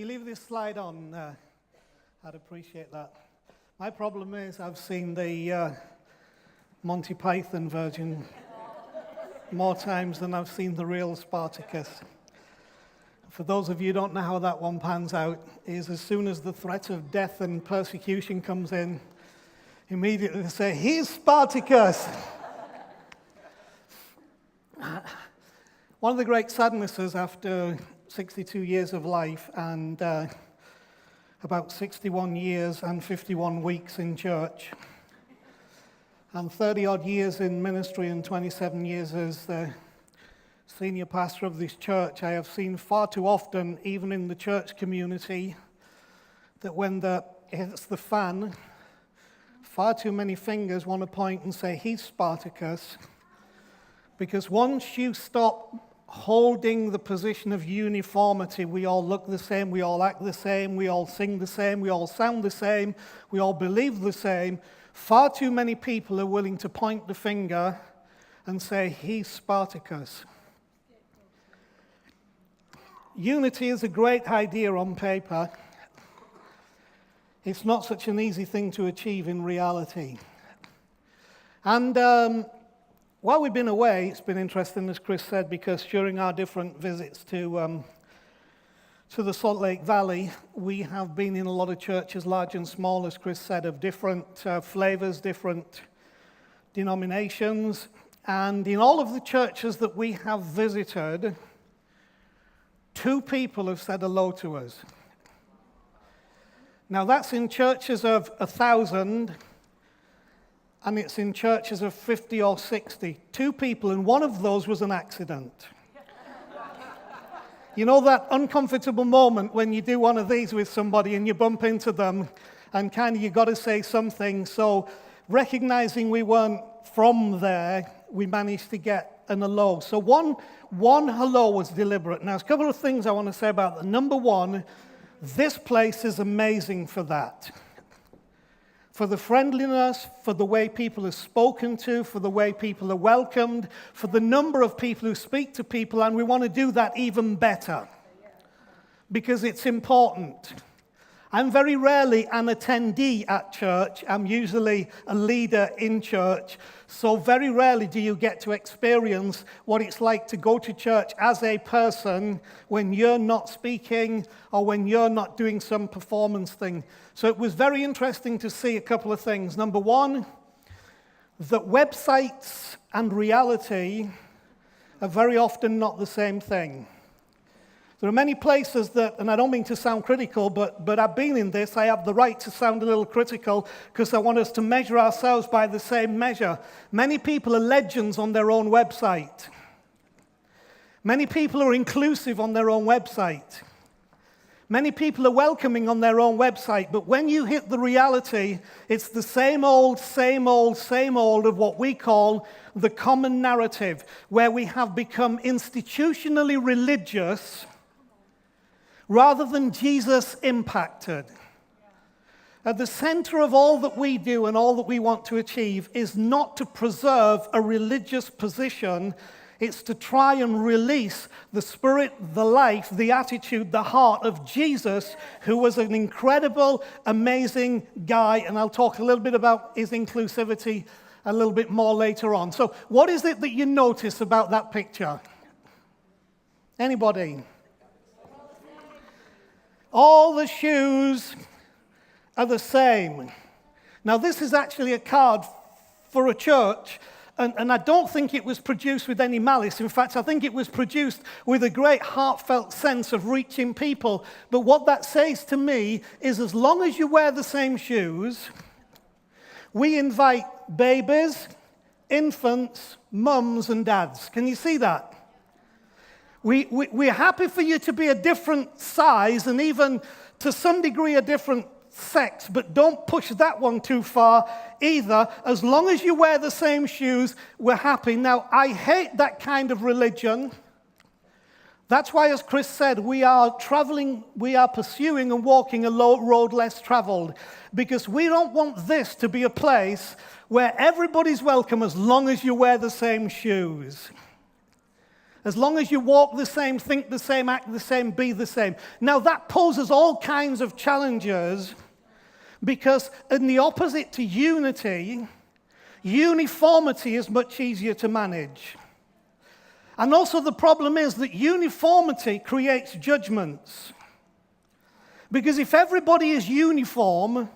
you leave this slide on? I'd appreciate that. My problem is I've seen the Monty Python version more times than I've seen the real Spartacus. For those of you who don't know how that one pans out, is as soon as the threat of death and persecution comes in, immediately they say, "Here's Spartacus!" One of the great sadnesses after 62 years of life and about 61 years and 51 weeks in church, and 30-odd years in ministry and 27 years as the senior pastor of this church, I have seen far too often, even in the church community, that when it's the fan, far too many fingers want to point and say, "He's Spartacus." Because once you stop holding the position of uniformity, we all look the same, we all act the same, we all sing the same, we all sound the same, we all believe the same, far too many people are willing to point the finger and say, "He's Spartacus." Unity is a great idea on paper. It's not such an easy thing to achieve in reality. And while we've been away, it's been interesting, as Chris said, because during our different visits to the Salt Lake Valley, we have been in a lot of churches, large and small, as Chris said, of different flavors, different denominations. And in all of the churches that we have visited, 2 people have said hello to us. Now, that's in churches of 1,000, and it's in churches of 50 or 60. 2 people, and one of those was an accident. You know that uncomfortable moment when you do one of these with somebody and you bump into them, and kind of you got to say something. So, recognizing we weren't from there, we managed to get an hello. So one hello was deliberate. Now, there's a couple of things I want to say about that. Number one, this place is amazing for that. For the friendliness, for the way people are spoken to, for the way people are welcomed, for the number of people who speak to people, and we want to do that even better because it's important. I'm very rarely an attendee at church. I'm usually a leader in church. So very rarely do you get to experience what it's like to go to church as a person when you're not speaking or when you're not doing some performance thing. So it was very interesting to see a couple of things. Number one, that websites and reality are very often not the same thing. There are many places that, and I don't mean to sound critical, but I've been in this, I have the right to sound a little critical because I want us to measure ourselves by the same measure. Many people are legends on their own website. Many people are inclusive on their own website. Many people are welcoming on their own website, but when you hit the reality, it's the same old of what we call the common narrative, where we have become institutionally religious rather than Jesus impacted. At the center of all that we do and all that we want to achieve is not to preserve a religious position. It's to try and release the spirit, the life, the attitude, the heart of Jesus, who was an incredible, amazing guy. And I'll talk a little bit about his inclusivity a little bit more later on. So what is it that you notice about that picture? Anybody? All the shoes are the same. Now, this is actually a card for a church, and I don't think it was produced with any malice. In fact, I think it was produced with a great heartfelt sense of reaching people. But what that says to me is as long as you wear the same shoes, we invite babies, infants, mums, and dads. Can you see that? We're happy for you to be a different size and even to some degree a different sex, but don't push that one too far either. As long as you wear the same shoes, we're happy. Now, I hate that kind of religion. That's why, as Chris said, we are pursuing and walking a road less traveled, because we don't want this to be a place where everybody's welcome as long as you wear the same shoes. As long as you walk the same, think the same, act the same, be the same. Now that poses all kinds of challenges because in the opposite to unity, uniformity is much easier to manage. And also the problem is that uniformity creates judgments. Because if everybody is uniform,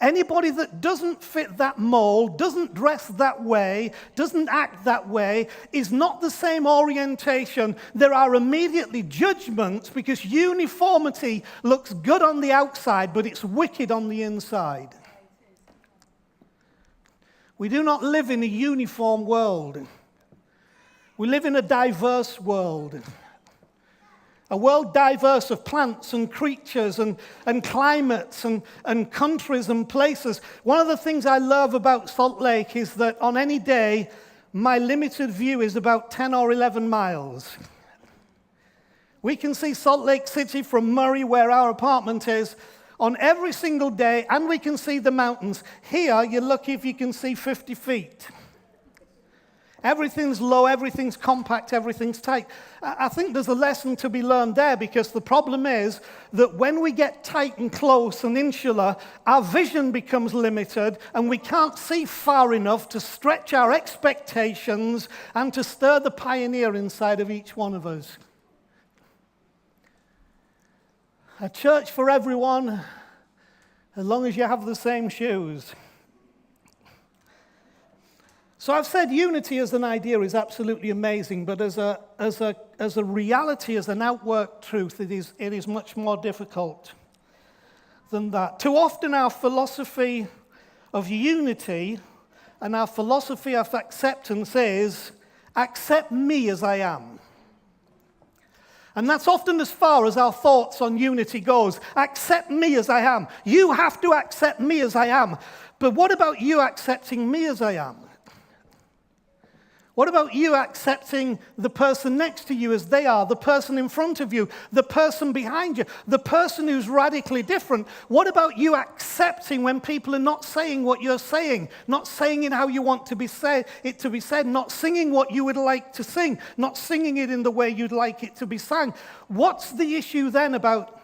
anybody that doesn't fit that mold, doesn't dress that way, doesn't act that way, is not the same orientation. There are immediately judgments because uniformity looks good on the outside, but it's wicked on the inside. We do not live in a uniform world. We live in a diverse world. A world diverse of plants and creatures and climates and countries and places. One of the things I love about Salt Lake is that on any day, my limited view is about 10 or 11 miles. We can see Salt Lake City from Murray, where our apartment is, on every single day, and we can see the mountains. Here, you're lucky if you can see 50 feet. Everything's low, everything's compact, everything's tight. I think there's a lesson to be learned there because the problem is that when we get tight and close and insular, our vision becomes limited and we can't see far enough to stretch our expectations and to stir the pioneer inside of each one of us. A church for everyone, as long as you have the same shoes. So I've said unity as an idea is absolutely amazing, but as a reality, as an outworked truth, it is much more difficult than that. Too often our philosophy of unity and our philosophy of acceptance is, accept me as I am. And that's often as far as our thoughts on unity goes. Accept me as I am. You have to accept me as I am. But what about you accepting me as I am? What about you accepting the person next to you as they are, the person in front of you, the person behind you, the person who's radically different? What about you accepting when people are not saying what you're saying, not saying it how you want to be said, not singing what you would like to sing, not singing it in the way you'd like it to be sung? What's the issue then about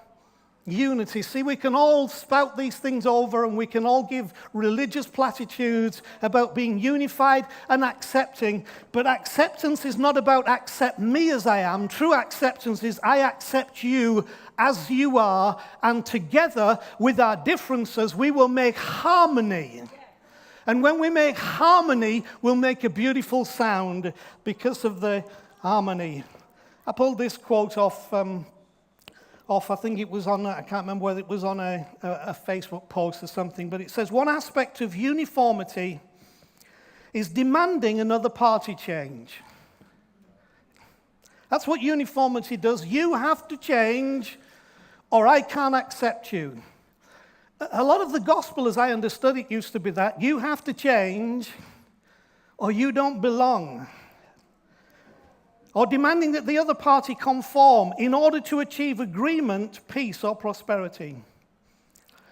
unity? See, we can all spout these things over and we can all give religious platitudes about being unified and accepting, but acceptance is not about accept me as I am. True acceptance is I accept you as you are, and together with our differences we will make harmony. And when we make harmony, we'll make a beautiful sound because of the harmony. I pulled this quote off, I think it was on, I can't remember whether it was on a Facebook post or something, but it says, one aspect of uniformity is demanding another party change. That's what uniformity does. You have to change or I can't accept you. A lot of the gospel, as I understood it, used to be that. You have to change or you don't belong. Or demanding that the other party conform in order to achieve agreement, peace, or prosperity.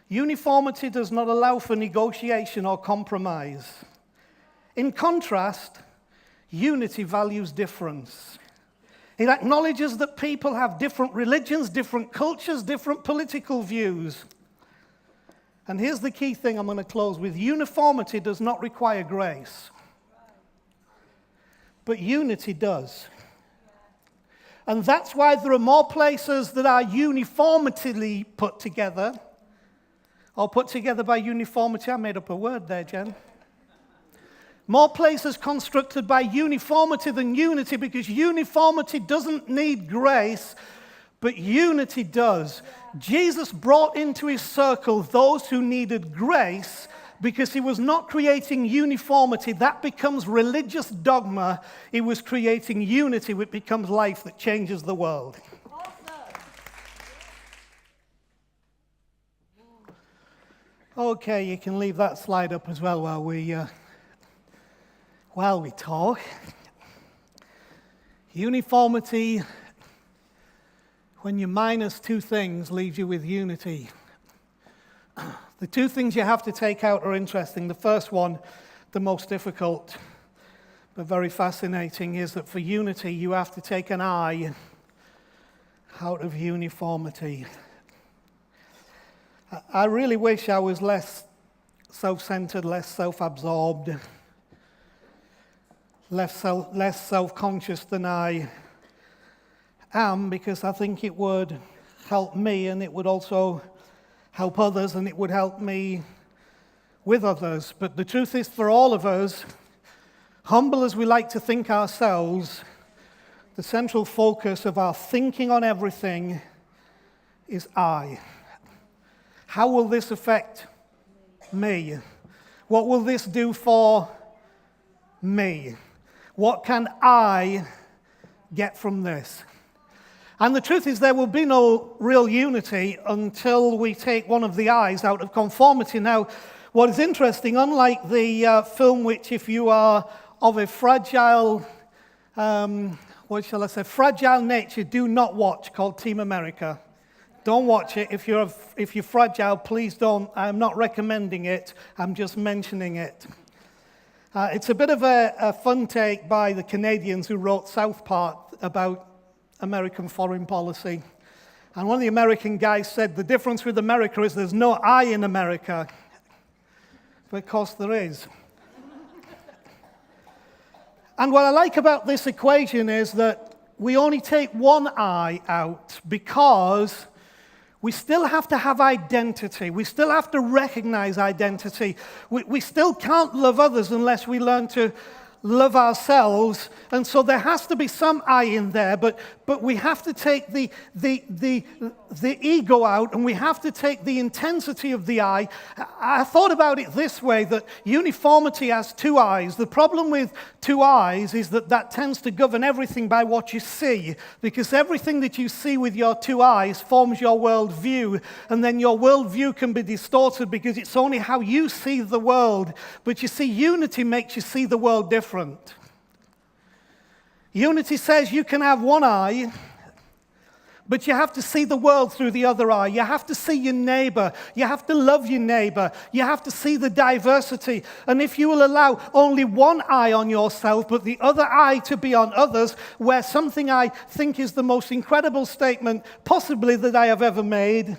Uniformity does not allow for negotiation or compromise. In contrast, unity values difference. It acknowledges that people have different religions, different cultures, different political views. And here's the key thing I'm going to close with. Uniformity does not require grace. But unity does. And that's why there are more places that are uniformly put together, or put together by uniformity. I made up a word there, Jen. More places constructed by uniformity than unity, because uniformity doesn't need grace, but unity does. Jesus brought into his circle those who needed grace, because he was not creating uniformity. That becomes religious dogma. He was creating unity, which becomes life that changes the world. Okay, you can leave that slide up as well while we talk. Uniformity, when you minus two things, leaves you with unity. The two things you have to take out are interesting. The first one, the most difficult. but very fascinating, is that for unity you have to take an I out of uniformity. I really wish I was less self-centered, less self-absorbed, less self-conscious than I am, because I think it would help me, and it would also help others, and it would help me with others. But the truth is, for all of us, humble as we like to think ourselves, the central focus of our thinking on everything is I. How will this affect me? What will this do for me? What can I get from this? And the truth is, there will be no real unity until we take one of the I's out of conformity. Now, what is interesting, unlike the film which, if you are of a fragile, fragile nature, do not watch, called Team America. Don't watch it. If you're fragile, please don't. I'm not recommending it. I'm just mentioning it. It's a bit of a fun take by the Canadians who wrote South Park about American foreign policy. And one of the American guys said, the difference with America is there's no I in America. But of course there is. And what I like about this equation is that we only take one I out because we still have to have identity. We still have to recognize identity. We still can't love others unless we learn to love ourselves. And so there has to be some I in there, but we have to take the ego out, and we have to take the intensity of the I. I thought about it this way, that uniformity has two I's. The problem with two I's is that tends to govern everything by what you see, because everything that you see with your two I's forms your worldview, and then your worldview can be distorted because it's only how you see the world. But you see, unity makes you see the world different. Unity says you can have one eye, but you have to see the world through the other eye. You have to see your neighbor. You have to love your neighbor. You have to see the diversity. And if you will allow only one eye on yourself, but the other eye to be on others, where something I think is the most incredible statement possibly that I have ever made,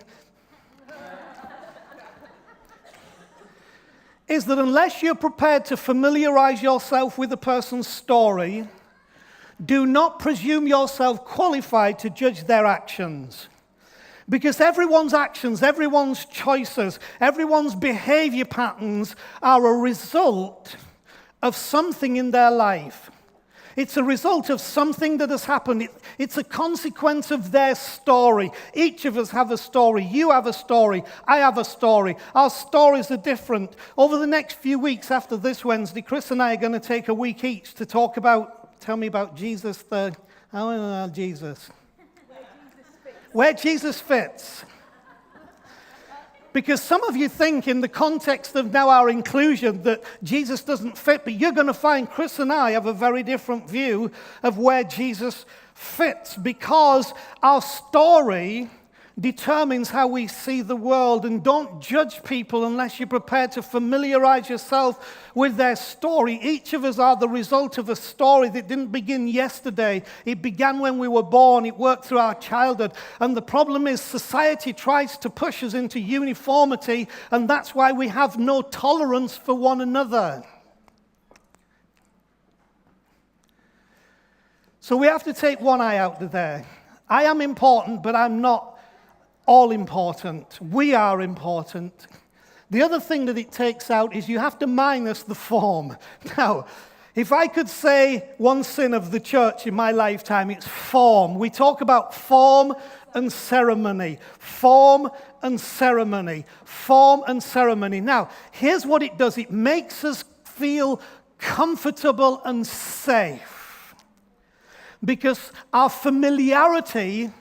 is that unless you're prepared to familiarize yourself with a person's story, do not presume yourself qualified to judge their actions. Because everyone's actions, everyone's choices, everyone's behavior patterns are a result of something in their life. It's a result of something that has happened. It's a consequence of their story. Each of us have a story. You have a story. I have a story. Our stories are different. Over the next few weeks after this Wednesday, Chris and I are going to take a week each to talk about, tell me about Jesus, Jesus. Where Jesus fits. Because some of you think in the context of now our inclusion that Jesus doesn't fit, but you're going to find Chris and I have a very different view of where Jesus fits, because our story determines how we see the world. And don't judge people unless you're prepared to familiarize yourself with their story. Each of us are the result of a story that didn't begin yesterday. It began when we were born. It worked through our childhood. And the problem is society tries to push us into uniformity, and that's why we have no tolerance for one another. So we have to take one eye out of there. I am important, but I'm not all important. We are important. The other thing that it takes out is you have to minus the form. Now, if I could say one sin of the church in my lifetime, it's form. We talk about form and ceremony. Form and ceremony. Form and ceremony. Now, here's what it does. It makes us feel comfortable and safe, because our familiarity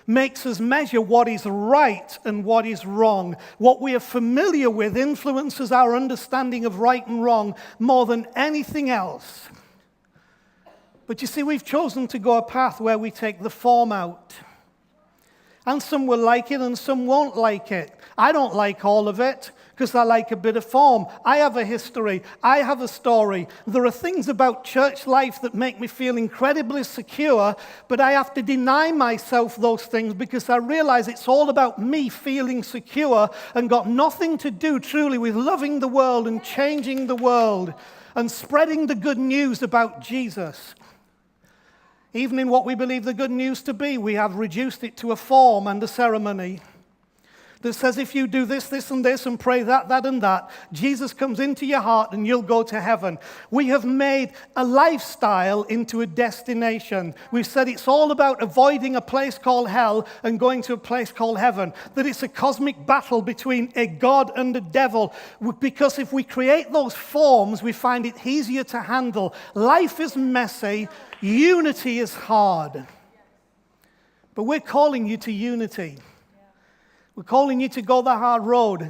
makes us measure what is right and what is wrong. What we are familiar with influences our understanding of right and wrong more than anything else. But you see, we've chosen to go a path where we take the form out. And some will like it and some won't like it. I don't like all of it. because I like a bit of form. I have a history. I have a story. There are things about church life that make me feel incredibly secure, but I have to deny myself those things because I realize it's all about me feeling secure and got nothing to do truly with loving the world and changing the world and spreading the good news about Jesus. Even in what we believe the good news to be, we have reduced it to a form and a ceremony that says if you do this, this, and this, and pray that, that, and that, Jesus comes into your heart and you'll go to heaven. We have made a lifestyle into a destination. We've said it's all about avoiding a place called hell and going to a place called heaven. That it's a cosmic battle between a God and a devil. Because if we create those forms, we find it easier to handle. Life is messy. Unity is hard. But we're calling you to unity. We're calling you to go the hard road.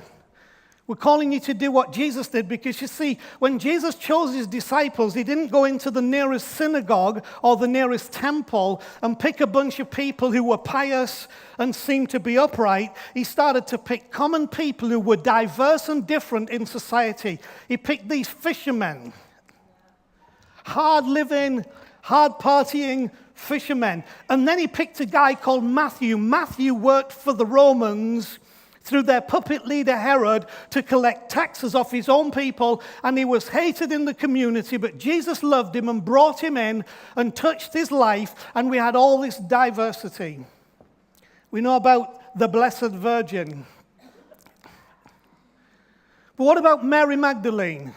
We're calling you to do what Jesus did, because you see, when Jesus chose his disciples, he didn't go into the nearest synagogue or the nearest temple and pick a bunch of people who were pious and seemed to be upright. He started to pick common people who were diverse and different in society. He picked these fishermen, hard living, hard partying fishermen. And then he picked a guy called Matthew. Matthew worked for the Romans through their puppet leader Herod to collect taxes off his own people, and he was hated in the community, but Jesus loved him and brought him in and touched his life, and we had all this diversity. We know about the Blessed Virgin. But what about Mary Magdalene?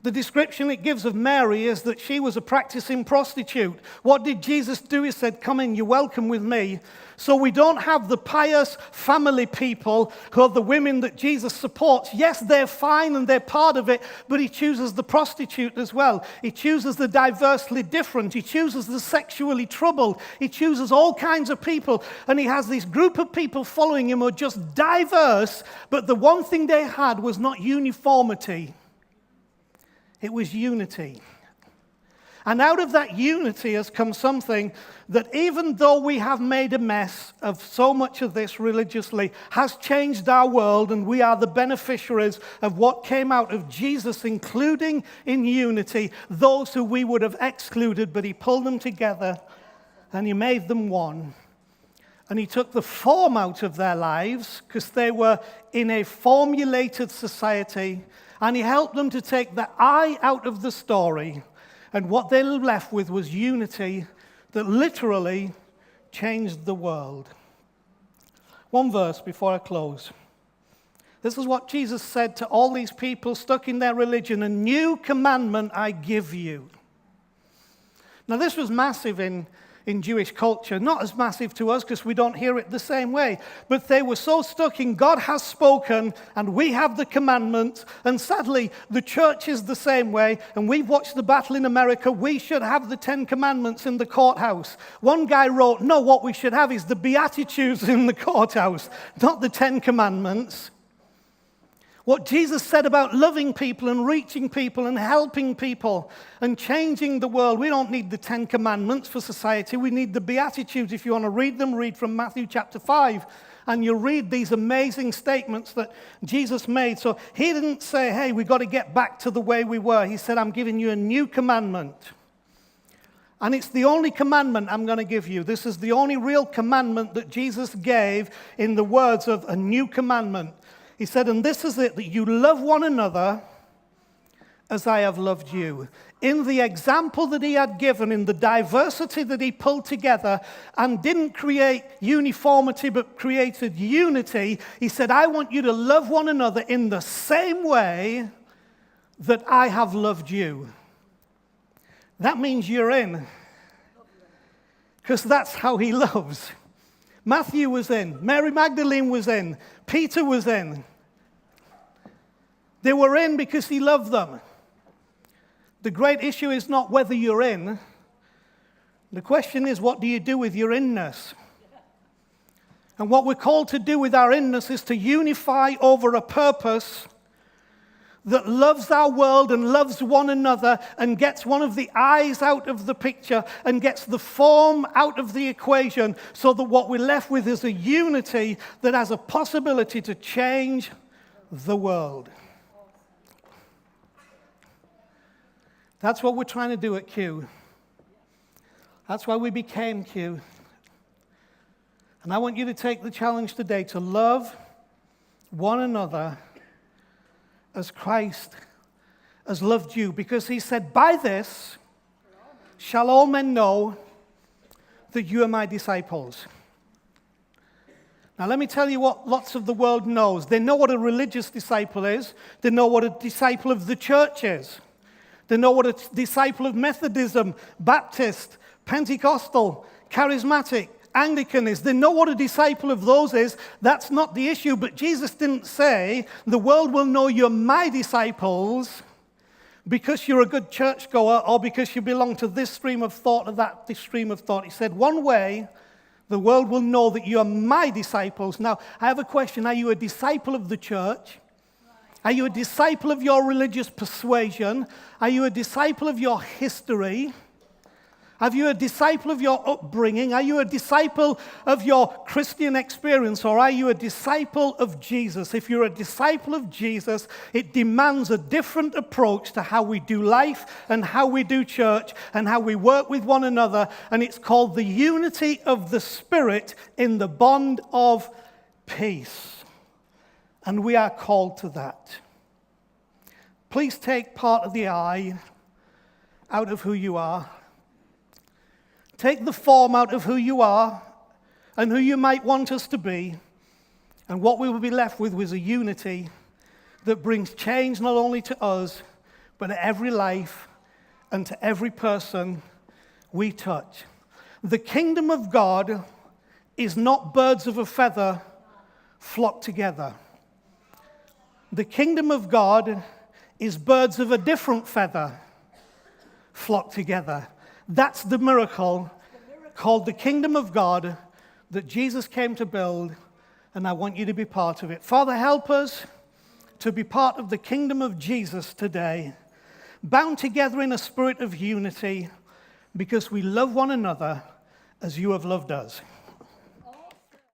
The description it gives of Mary is that she was a practicing prostitute. What did Jesus do? He said, come in, you're welcome with me. So we don't have the pious family people who are the women that Jesus supports. Yes, they're fine and they're part of it, but he chooses the prostitute as well. He chooses the diversely different. He chooses the sexually troubled. He chooses all kinds of people. And he has this group of people following him who are just diverse, but the one thing they had was not uniformity. It was unity. And out of that unity has come something that, even though we have made a mess of so much of this religiously, has changed our world, and we are the beneficiaries of what came out of Jesus, including in unity those who we would have excluded, but he pulled them together and he made them one. And he took the form out of their lives because they were in a formulated society. And he helped them to take the I out of the story. And what they were left with was unity that literally changed the world. One verse before I close. This is what Jesus said to all these people stuck in their religion. A new commandment I give you. Now this was massive in Jewish culture. Not as massive to us because we don't hear it the same way. But they were so stuck in God has spoken and we have the commandment. And sadly, the church is the same way. And we've watched the battle in America. We should have the 10 commandments in the courthouse. One guy wrote, no, what we should have is the Beatitudes in the courthouse, not the 10 commandments. What Jesus said about loving people and reaching people and helping people and changing the world. We don't need the 10 commandments for society. We need the Beatitudes. If you want to read them, read from Matthew chapter 5. And you'll read these amazing statements that Jesus made. So he didn't say, hey, we've got to get back to the way we were. He said, I'm giving you a new commandment. And it's the only commandment I'm going to give you. This is the only real commandment that Jesus gave in the words of a new commandment. He said, and this is it, that you love one another as I have loved you. In the example that he had given, in the diversity that he pulled together and didn't create uniformity but created unity, he said, I want you to love one another in the same way that I have loved you. That means you're in. Because that's how he loves. Matthew was in. Mary Magdalene was in. Peter was in. They were in because he loved them. The great issue is not whether you're in. The question is, what do you do with your inness? And what we're called to do with our inness is to unify over a purpose that loves our world and loves one another and gets one of the eyes out of the picture and gets the form out of the equation, so that what we're left with is a unity that has a possibility to change the world. That's what we're trying to do at Q. That's why we became Q. And I want you to take the challenge today to love one another as Christ has loved you. Because he said, by this shall all men know that you are my disciples. Now let me tell you what lots of the world knows. They know what a religious disciple is. They know what a disciple of the church is. They know what a disciple of Methodism, Baptist, Pentecostal, Charismatic, Anglican is. They know what a disciple of those is. That's not the issue. But Jesus didn't say, the world will know you're my disciples because you're a good churchgoer or because you belong to this stream of thought or that stream of thought. He said, one way the world will know that you are my disciples. Now, I have a question. Are you a disciple of the church? Are you a disciple of your religious persuasion? Are you a disciple of your history? Are you a disciple of your upbringing? Are you a disciple of your Christian experience? Or are you a disciple of Jesus? If you're a disciple of Jesus, it demands a different approach to how we do life and how we do church and how we work with one another. And it's called the unity of the Spirit in the bond of peace. And we are called to that. Please take part of the I out of who you are. Take the form out of who you are and who you might want us to be. And what we will be left with was a unity that brings change not only to us, but to every life and to every person we touch. The kingdom of God is not birds of a feather flocked together. The kingdom of God is birds of a different feather flocked together. That's the miracle called the kingdom of God that Jesus came to build, and I want you to be part of it. Father, help us to be part of the kingdom of Jesus today, bound together in a spirit of unity because we love one another as you have loved us.